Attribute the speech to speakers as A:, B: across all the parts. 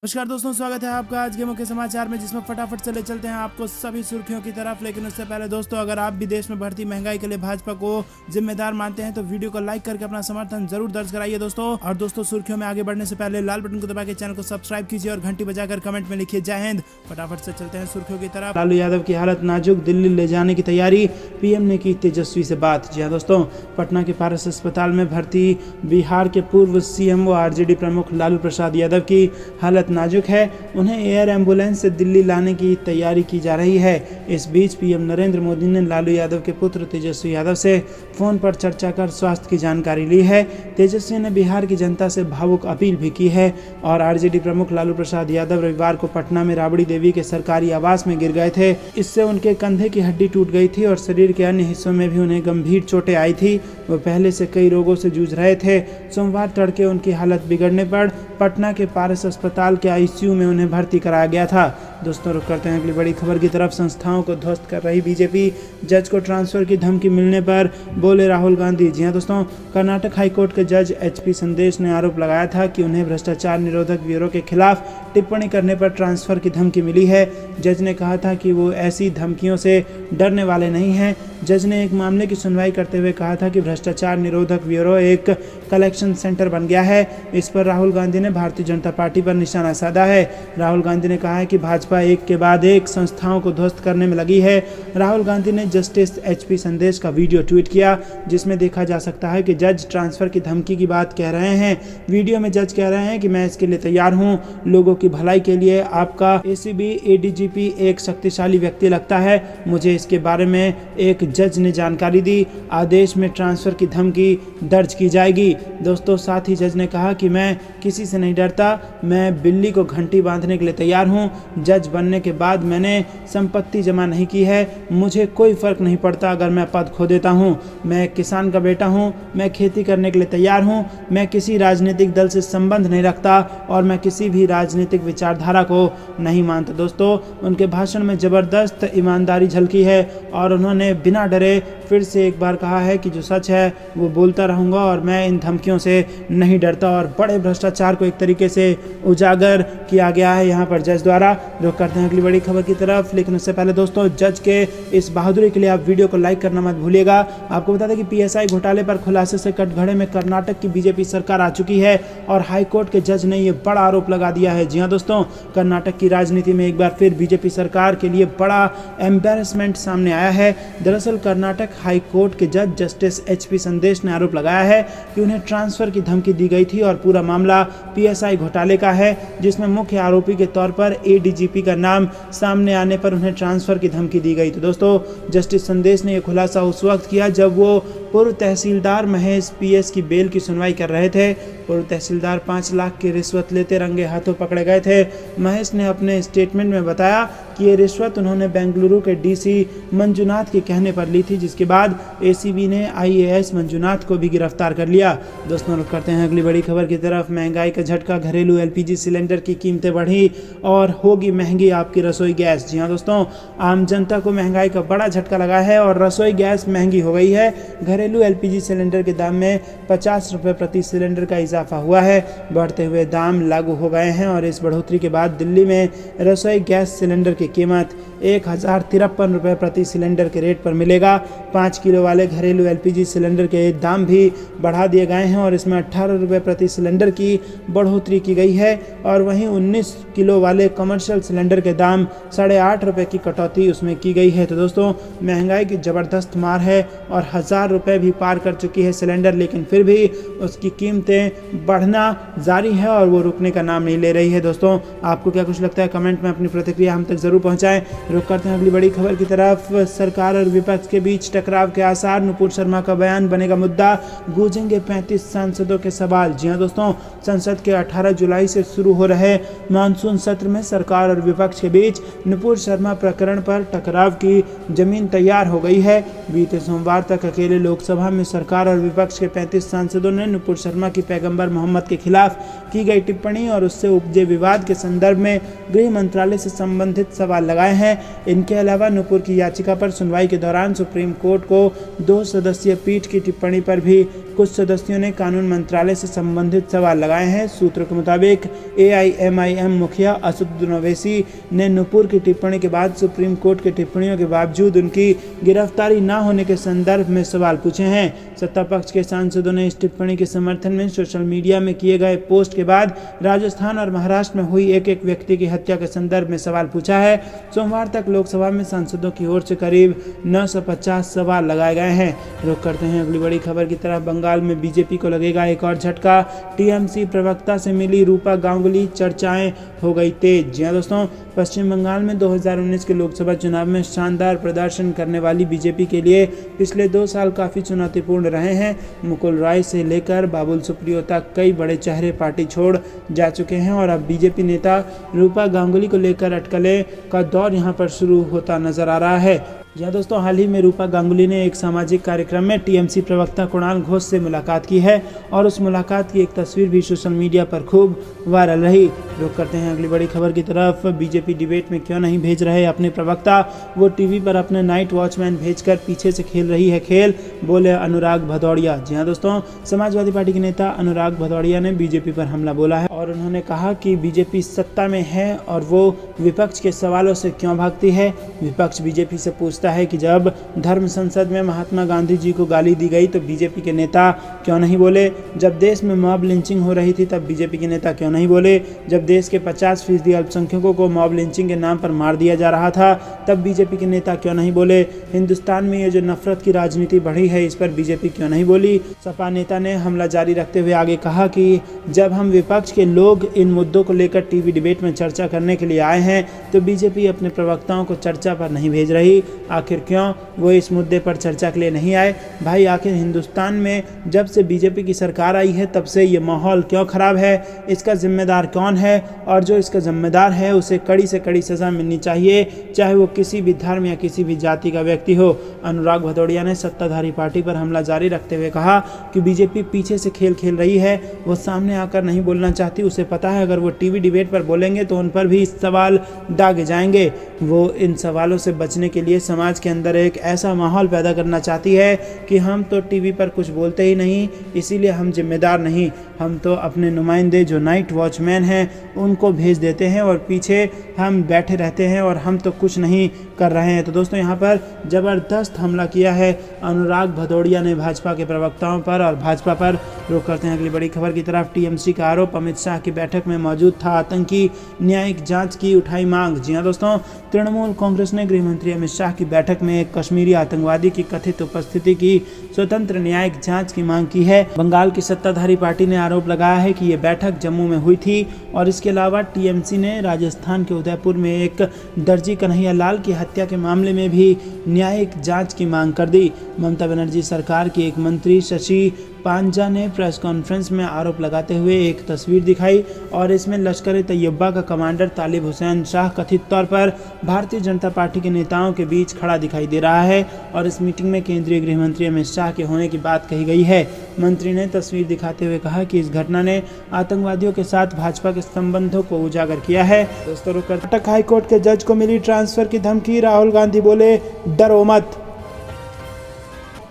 A: नमस्कार दोस्तों, स्वागत है आपका आज के मुख्य समाचार में, जिसमें फटाफट से ले चलते हैं आपको सभी सुर्खियों की तरफ। लेकिन उससे पहले दोस्तों, अगर आप भी देश में बढ़ती महंगाई के लिए भाजपा को जिम्मेदार मानते हैं तो वीडियो को लाइक करके अपना समर्थन जरूर दर्ज कराइए दोस्तों। और दोस्तों, सुर्खियों में आगे बढ़ने से पहले लाल बटन को दबा के चैनल को सब्सक्राइब कीजिए और घंटी बजाकर कमेंट में लिखिए जय हिंद। फटाफट से चलते हैं सुर्खियों की तरफ। लालू यादव की हालत नाजुक, दिल्ली ले जाने की तैयारी, पीएम ने की तेजस्वी से बात। जी हाँ दोस्तों, पटना के पारस अस्पताल में भर्ती बिहार के पूर्व सीएम व आरजेडी प्रमुख लालू प्रसाद यादव की हालत नाजुक है। उन्हें एयर एम्बुलेंस से दिल्ली लाने की तैयारी की जा रही है। इस बीच पीएम नरेंद्र मोदी ने लालू यादव के पुत्र तेजस्वी यादव से फोन पर चर्चा कर स्वास्थ्य की जानकारी ली है। तेजस्वी ने बिहार की जनता से भावुक अपील भी की है। और आरजेडी प्रमुख लालू प्रसाद यादव रविवार को पटना में राबड़ी देवी के सरकारी आवास में गिर गए थे। इससे उनके कंधे की हड्डी टूट गई थी और शरीर के अन्य हिस्सों में भी उन्हें गंभीर चोटें आई थी। वो पहले से कई रोगों से जूझ रहे थे। सोमवार तड़के उनकी हालत बिगड़ने पर पटना के पारस अस्पताल के आईसीयू में उन्हें भर्ती कराया गया था। दोस्तों, रुक करते हैं अगली बड़ी खबर की तरफ। संस्थाओं को ध्वस्त कर रही बीजेपी, जज को ट्रांसफर की धमकी मिलने पर बोले राहुल गांधी। जी हां दोस्तों, कर्नाटक हाईकोर्ट के जज एचपी संदेश ने आरोप लगाया था कि उन्हें भ्रष्टाचार निरोधक ब्यूरो के खिलाफ टिप्पणी करने पर ट्रांसफर की धमकी मिली है। जज ने कहा था कि वो ऐसी धमकियों से डरने वाले नहीं हैं। जज ने एक मामले की सुनवाई करते हुए कहा था कि भ्रष्टाचार निरोधक ब्यूरो एक कलेक्शन सेंटर बन गया है। इस पर राहुल गांधी ने भारतीय जनता पार्टी पर निशाना साधा है। राहुल गांधी ने कहा है कि भाजपा एक के बाद एक संस्थाओं को ध्वस्त करने में लगी है। राहुल गांधी ने जस्टिस एचपी संदेश का वीडियो ट्वीट किया, जिसमें देखा जा सकता है कि जज ट्रांसफर की धमकी की बात कह रहे हैं। वीडियो में जज कह रहे हैं कि मैं इसके लिए तैयार हूं, लोगों की भलाई के लिए आपका एसीबी एडीजीपी एक शक्तिशाली व्यक्ति लगता है। मुझे इसके बारे में एक जज ने जानकारी दी। आदेश में ट्रांसफर की धमकी दर्ज की जाएगी। दोस्तों, साथ ही जज ने कहा कि मैं किसी से नहीं डरता, मैं बिल्ली को घंटी बांधने के लिए तैयार हूं। जज बनने के बाद मैंने संपत्ति जमा नहीं की है। मुझे कोई फर्क नहीं पड़ता अगर मैं पद खो देता हूं। मैं एक किसान का बेटा हूं। मैं खेती करने के लिए तैयार हूं। मैं किसी राजनीतिक दल से संबंध नहीं रखता और मैं किसी भी राजनीतिक विचारधारा को नहीं मानता। दोस्तों, उनके भाषण में जबरदस्त ईमानदारी झलकी है और उन्होंने बिना डरे फिर से एक बार कहा है कि जो सच है वो बोलता रहूंगा और मैं इन धमकियों से नहीं डरता। और बड़े भ्रष्टाचार को एक तरीके से उजागर किया गया है यहाँ पर जज द्वारा। रुक करते हैं अगली बड़ी खबर की तरफ। लेकिन उससे पहले दोस्तों, जज के इस बहादुरी के लिए आप वीडियो को लाइक करना मत भूलिएगा। आपको बता दें कि पीएसआई घोटाले पर खुलासे से कटघरे में कर्नाटक की बीजेपी सरकार आ चुकी है और हाईकोर्ट के जज ने ये बड़ा आरोप लगा दिया है। जी हाँ दोस्तों, कर्नाटक की राजनीति में एक बार फिर बीजेपी सरकार के लिए बड़ा एम्बेरसमेंट सामने आया है। दरअसल कर्नाटक हाईकोर्ट के जज जस्टिस एचपी संदेश ने आरोप लगाया है कि उन्हें ट्रांसफर की धमकी दी गई थी और पूरा मामला पीएसआई घोटाले का है, जिसमें मुख्य आरोपी के तौर पर एडीजीपी का नाम सामने आने पर उन्हें ट्रांसफर की धमकी दी गई। तो दोस्तों, जस्टिस संदेश ने यह खुलासा उस वक्त किया जब वो पूर्व तहसीलदार महेश पीएस की बेल की सुनवाई कर रहे थे। पूर्व तहसीलदार 5 लाख की रिश्वत लेते रंगे हाथों पकड़े गए थे। महेश ने अपने स्टेटमेंट में बताया कि ये रिश्वत उन्होंने बेंगलुरु के डीसी मंजुनाथ के कहने पर ली थी, जिसके बाद एसीबी ने आईएएस मंजुनाथ को भी गिरफ्तार कर लिया। दोस्तों, रुक करते हैं अगली बड़ी खबर की तरफ। महंगाई का झटका, घरेलू एलपीजी सिलेंडर की कीमतें बढ़ी और होगी महंगी आपकी रसोई गैस। जी हाँ दोस्तों, आम जनता को महंगाई का बड़ा झटका लगा है और रसोई गैस महंगी हो गई है। घरेलू एलपीजी सिलेंडर के दाम में 50 रुपये प्रति सिलेंडर का इजाफा हुआ है। बढ़ते हुए दाम लागू हो गए हैं और इस बढ़ोतरी के बाद दिल्ली में रसोई गैस सिलेंडर की कीमत 1053 रुपये प्रति सिलेंडर के रेट पर मिलेगा। 5 किलो वाले घरेलू एलपीजी सिलेंडर के दाम भी बढ़ा दिए गए हैं और इसमें 18 रुपये प्रति सिलेंडर की बढ़ोतरी की गई है। और वहीं 19 किलो वाले कमर्शियल सिलेंडर के दाम 8.5 रुपये की कटौती उसमें की गई है। तो दोस्तों, महंगाई की ज़बरदस्त मार है और 1000 रुपये भी पार कर चुकी है सिलेंडर, लेकिन फिर भी उसकी कीमतें बढ़ना जारी है और वो रुकने का नाम नहीं ले रही है। दोस्तों, आपको क्या कुछ लगता है? कमेंट में अपनी प्रतिक्रिया हम तक जरूर पहुंचाएं। रुक करते हैं अगली बड़ी खबर की तरफ। सरकार और विपक्ष के बीच टकराव के आसार, नुपुर शर्मा का बयान बनेगा मुद्दा, गूंजेंगे 35 सांसदों के सवाल। जी हां दोस्तों, संसद के 18 जुलाई से शुरू हो रहे मानसून सत्र में सरकार और विपक्ष के बीच नुपुर शर्मा प्रकरण पर टकराव की जमीन तैयार हो गई है। बीते सोमवार तक अकेले लोकसभा में सरकार और विपक्ष के 35 सांसदों ने नुपुर शर्मा की पैगंबर मोहम्मद के खिलाफ की गई टिप्पणी और उससे उपजे विवाद के संदर्भ में गृह मंत्रालय से संबंधित सवाल लगाए हैं। इनके अलावा नुपुर की याचिका पर सुनवाई के दौरान सुप्रीम कोर्ट को 2 सदस्यीय पीठ की टिप्पणी पर भी कुछ सदस्यों ने कानून मंत्रालय से संबंधित सवाल लगाए हैं। सूत्रों के मुताबिक AIMIM मुखिया असदुद्दीन ओवैसी ने नुपुर की टिप्पणी के बाद सुप्रीम कोर्ट की टिप्पणियों के बावजूद उनकी गिरफ्तारी न होने के संदर्भ में सवाल पूछे हैं। सत्ता पक्ष के सांसदों ने इस टिप्पणी के समर्थन में सोशल मीडिया में किए गए पोस्ट के बाद राजस्थान और महाराष्ट्र में हुई एक व्यक्ति की हत्या के संदर्भ में सवाल पूछा है। सोमवार तक लोकसभा में सांसदों की ओर से करीब 950 सवाल लगाए गए हैं। रुख करते हैं अगली बड़ी खबर की तरफ। बंगाल में बीजेपी को लगेगा एक और झटका। TMC प्रवक्ता से मिली रूपा गांगुली, चर्चाएं हो गई तेज। जी हां दोस्तों, पश्चिम बंगाल में 2019 के लोकसभा चुनाव में शानदार प्रदर्शन करने वाली बीजेपी के लिए पिछले 2 साल काफी चुनौतीपूर्ण रहे हैं। मुकुल रॉय से लेकर बाबुल सुप्रियो तक कई बड़े चेहरे पार्टी छोड़ जा चुके हैं और अब बीजेपी नेता रूपा गांगुली को लेकर अटकलें का दौर यहां पर शुरू होता नजर आ रहा है। यह दोस्तों, हाल ही में रूपा गांगुली ने एक सामाजिक कार्यक्रम में TMC प्रवक्ता कुणाल घोष से मुलाकात की है और उस मुलाकात की एक तस्वीर भी सोशल मीडिया पर खूब वायरल रही। रुख करते हैं अगली बड़ी खबर की तरफ। बीजेपी डिबेट में क्यों नहीं भेज रहे अपने प्रवक्ता, वो टीवी पर अपने नाइट वॉचमैन भेजकर पीछे से खेल रही है खेल, बोले अनुराग भदौड़िया। जी हाँ दोस्तों, समाजवादी पार्टी के नेता अनुराग भदौड़िया ने बीजेपी पर हमला बोला है और उन्होंने कहा कि बीजेपी सत्ता में है और वो विपक्ष के सवालों से क्यों भागती है। विपक्ष बीजेपी से पूछता है कि जब धर्म संसद में महात्मा गांधी जी को गाली दी गई तो बीजेपी के नेता क्यों नहीं बोले। जब देश में मॉब लिंचिंग हो रही थी तब बीजेपी के नेता क्यों नहीं बोले। जब देश के 50% अल्पसंख्यकों को मॉब लिंचिंग के नाम पर मार दिया जा रहा था तब बीजेपी के नेता क्यों नहीं बोले। हिंदुस्तान में ये जो नफरत की राजनीति बढ़ी है इस पर बीजेपी क्यों नहीं बोली। सपा नेता ने हमला जारी रखते हुए आगे कहा कि जब हम विपक्ष के लोग इन मुद्दों को लेकर टीवी डिबेट में चर्चा करने के लिए आए हैं तो बीजेपी अपने प्रवक्ताओं को चर्चा पर नहीं भेज रही। आखिर क्यों वो इस मुद्दे पर चर्चा के लिए नहीं आए। भाई आखिर हिंदुस्तान में जब से बीजेपी की सरकार आई है तब से ये माहौल क्यों खराब है, इसका जिम्मेदार कौन है और जो इसका जिम्मेदार है उसे कड़ी से कड़ी सजा मिलनी चाहिए, चाहे वो किसी भी धर्म या किसी भी जाति का व्यक्ति हो। अनुराग भदौड़िया ने सत्ताधारी पार्टी पर हमला जारी रखते हुए कहा कि बीजेपी पीछे से खेल खेल रही है, वो सामने आकर नहीं बोलना चाहती। उसे पता है अगर वो टीवी डिबेट पर बोलेंगे तो उन पर भी सवाल दागे जाएंगे। वो इन सवालों से बचने के लिए समाज के अंदर एक ऐसा माहौल पैदा करना चाहती है कि हम तो टीवी पर कुछ बोलते ही नहीं, इसीलिए हम जिम्मेदार नहीं, हम तो अपने नुमाइंदे जो नाइट वॉचमैन हैं उनको भेज देते हैं और पीछे हम बैठे रहते हैं और हम तो कुछ नहीं कर रहे हैं। तो दोस्तों, यहाँ पर ज़बरदस्त हमला किया है अनुराग भदौड़िया ने भाजपा के प्रवक्ताओं पर और भाजपा पर। रुख करते हैं अगली बड़ी खबर की तरफ। TMC का आरोप, अमित शाह की बैठक में मौजूद था आतंकी, न्यायिक जांच की उठाई मांग। जी हाँ दोस्तों, तृणमूल कांग्रेस ने गृह मंत्री अमित शाह की बैठक में एक कश्मीरी आतंकवादी की कथित उपस्थिति की स्वतंत्र न्यायिक जांच की मांग की है। बंगाल की सत्ताधारी पार्टी ने आरोप लगाया है कि ये बैठक जम्मू में हुई थी और इसके अलावा TMC ने राजस्थान के उदयपुर में एक दर्जी कन्हैया लाल की हत्या के मामले में भी न्यायिक जांच की मांग कर दी। ममता बनर्जी सरकार की एक मंत्री शशि पांजा ने प्रेस कॉन्फ्रेंस में आरोप लगाते हुए एक तस्वीर दिखाई और इसमें लश्कर तैयबा का कमांडर तालिब हुसैन शाह कथित तौर पर भारतीय जनता पार्टी के नेताओं के बीच खड़ा दिखाई दे रहा है और इस मीटिंग में केंद्रीय गृह मंत्री अमित शाह के होने की बात कही गई है। मंत्री ने तस्वीर दिखाते हुए कहा कि इस घटना ने आतंकवादियों के साथ भाजपा के संबंधों को उजागर किया है। दोस्तों, कर्नाटक हाईकोर्ट के जज को मिली ट्रांसफर की धमकी, राहुल गांधी बोले डरो मत।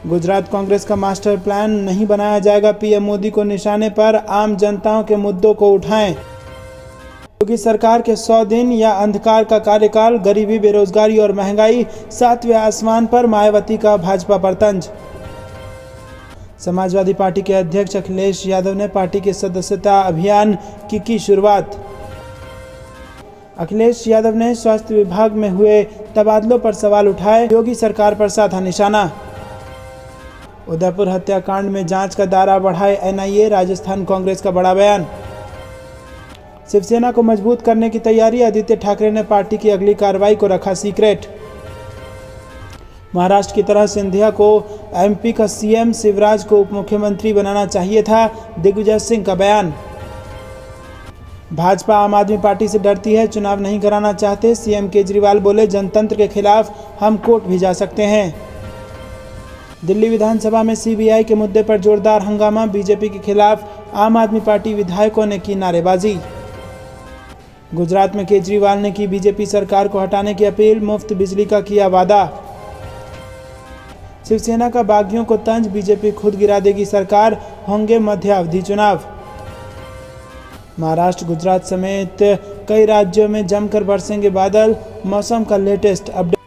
A: गुजरात कांग्रेस का मास्टर प्लान नहीं बनाया जाएगा, PM मोदी को निशाने पर, आम जनताओं के मुद्दों को उठाएं। योगी सरकार के 100 दिन या अंधकार का कार्यकाल, गरीबी, बेरोजगारी और महंगाई, 7वें आसमान पर, मायावती का भाजपा पर तंज। समाजवादी पार्टी के अध्यक्ष अखिलेश यादव ने पार्टी के सदस्यता अभियान की शुरुआत। अखिलेश यादव ने स्वास्थ्य विभाग में हुए तबादलों पर सवाल उठाए, योगी सरकार पर साधा निशाना। उदयपुर हत्याकांड में जांच का दायरा बढ़ाए NIA, राजस्थान कांग्रेस का बड़ा बयान। शिवसेना को मजबूत करने की तैयारी, आदित्य ठाकरे ने पार्टी की अगली कार्रवाई को रखा सीक्रेट। महाराष्ट्र की तरह सिंधिया को MP का CM, शिवराज को उप मुख्यमंत्री बनाना चाहिए था, दिग्विजय सिंह का बयान। भाजपा आम आदमी पार्टी से डरती है, चुनाव नहीं कराना चाहते। सीएम केजरीवाल बोले, जनतंत्र के खिलाफ हम कोर्ट भी जा सकते हैं। दिल्ली विधानसभा में सीबीआई के मुद्दे पर जोरदार हंगामा, बीजेपी के खिलाफ आम आदमी पार्टी विधायकों ने की नारेबाजी। गुजरात में केजरीवाल ने की बीजेपी सरकार को हटाने की अपील, मुफ्त बिजली का किया वादा। शिवसेना का बागियों को तंज, बीजेपी खुद गिरा देगी सरकार, होंगे मध्यावधि चुनाव। महाराष्ट्र, गुजरात समेत कई राज्यों में जमकर बरसेंगे बादल, मौसम का लेटेस्ट अपडेट।